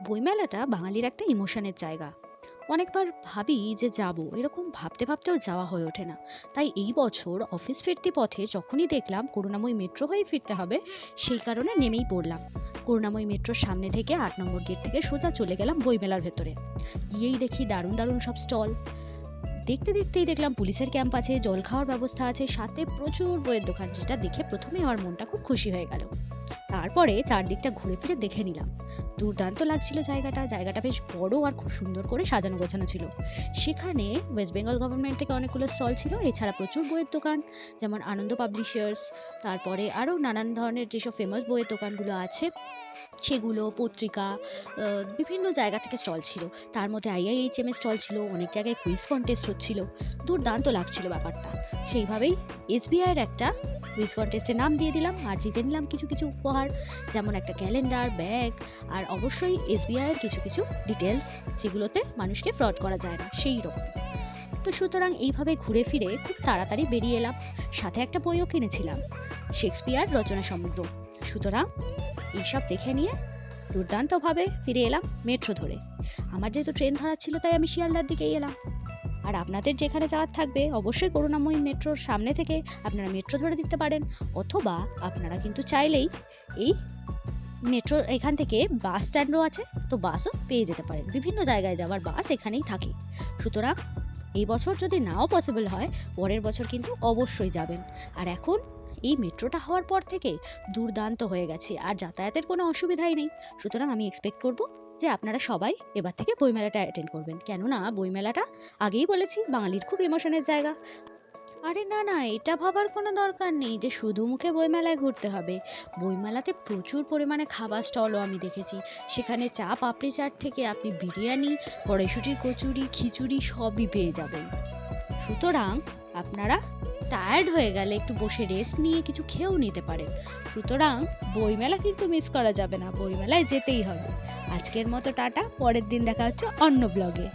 বইমেলাটা বাঙালির একটা ইমোশনের জায়গা। অনেকবার ভাবি যে যাব, এরকম ভাবতে ভাবতেও যাওয়া হয়ে ওঠে না। তাই এই বছর অফিস ফিরতি পথে যখনই দেখলাম করুণাময়ী মেট্রো হয়ে ফিরতে হবে, সেই কারণে নেমেই পড়লাম। করুণাময়ী মেট্রোর সামনে থেকে ৮ নম্বর গেট থেকে সোজা চলে গেলাম বইমেলার ভেতরে। গিয়েই দেখি দারুণ দারুণ সব স্টল। দেখতে দেখতেই দেখলাম পুলিশের ক্যাম্প আছে, জল খাওয়ার ব্যবস্থা আছে, সাথে প্রচুর বইয়ের দোকান, যেটা দেখে প্রথমে আমার মনটা খুব খুশি হয়ে গেল। তারপরে চারদিকটা ঘুরে ফিরে দেখে নিলাম। দুর্দান্ত লাগছিল জায়গাটা। জায়গাটা বেশ বড় আর খুব সুন্দর করে সাজানো গোছানো ছিল। সেখানে ওয়েস্ট বেঙ্গল গভর্নমেন্ট থেকে অনেকগুলো স্টল ছিল, এছাড়া প্রচুর বইয়ের দোকান, যেমন আনন্দ পাবলিশার্স, তারপরে আরও নানান ধরনের যেসব ফেমাস বইয়ের দোকানগুলো আছে সেগুলো, পত্রিকা, বিভিন্ন জায়গা থেকে স্টল ছিল। তার মধ্যে আইআইএইচএম এর স্টল ছিল, অনেক জায়গায় কুইজ কন্টেস্ট হচ্ছিল। দুর্দান্ত লাগছিল ব্যাপারটা। সেইভাবেই এসবিআইয়ের একটা কুইজ কন্টেস্টে নাম দিয়ে দিলাম আর জিতে নিলাম কিছু কিছু উপহার, যেমন একটা ক্যালেন্ডার, ব্যাগ, আর অবশ্যই এসবিআইয়ের কিছু কিছু ডিটেলস, যেগুলোতে মানুষকে ফ্রড করা যায় না সেই রকম। তো সুতরাং এইভাবে ঘুরে ফিরে খুব তাড়াতাড়ি বেরিয়ে এলাম। সাথে একটা বইও কিনেছিলাম, শেক্সপিয়ার রচনা সমগ্র। সুতরাং এইসব দেখে নিয়ে দুর্দান্তভাবে ফিরে এলাম মেট্রো ধরে। আমার যেহেতু ট্রেন ধরার ছিল, তাই আমি শিয়ালদার দিকেই এলাম। আর আপনাদের যেখানে যাওয়ার থাকবে, অবশ্যই করুণাময়ী মেট্রোর সামনে থেকে আপনারা মেট্রো ধরে দিতে পারেন, অথবা আপনারা কিন্তু চাইলেই এই মেট্রো এখান থেকে বাস স্ট্যান্ডও আছে, তো বাসও পেয়ে যেতে পারেন। বিভিন্ন জায়গায় যাওয়ার বাস এখানেই থাকে। সুতরাং এই বছর যদি নাও পসিবল হয়, পরের বছর কিন্তু অবশ্যই যাবেন। আর এখন এই মেট্রোটা হওয়ার পর থেকে দুর্দান্ত হয়ে গেছে, আর যাতায়াতের কোনো অসুবিধাই নেই। সুতরাং আমি এক্সপেক্ট করব যে আপনারা সবাই এবার থেকে বইমেলাটা অ্যাটেন্ড করবেন, কেননা বইমেলাটা আগেই বলেছি বাঙালির খুব ইমোশনের জায়গা। আরে না না, এটা ভাবার কোনো দরকার নেই যে শুধু মুখে বইমেলায় ঘুরতে হবে। বইমেলাতে প্রচুর পরিমাণে খাবার স্টলও আমি দেখেছি। সেখানে চা, পাপড়ি চাট থেকে আপনি বিরিয়ানি, কড়াইশুঁটির কচুরি, খিচুড়ি সবই পেয়ে যাবেন। সুতরাং আপনারা টায়ার্ড হয়ে গেলে একটু বসে রেস্ট নিয়ে কিছু খেয়েও নিতে পারেন। সুতরাং বইমেলা কিন্তু মিস করা যাবে না, বইমেলায় যেতেই হবে। আজকের মতো টাটা, পরের দিন দেখা হচ্ছে অন্য ব্লগে।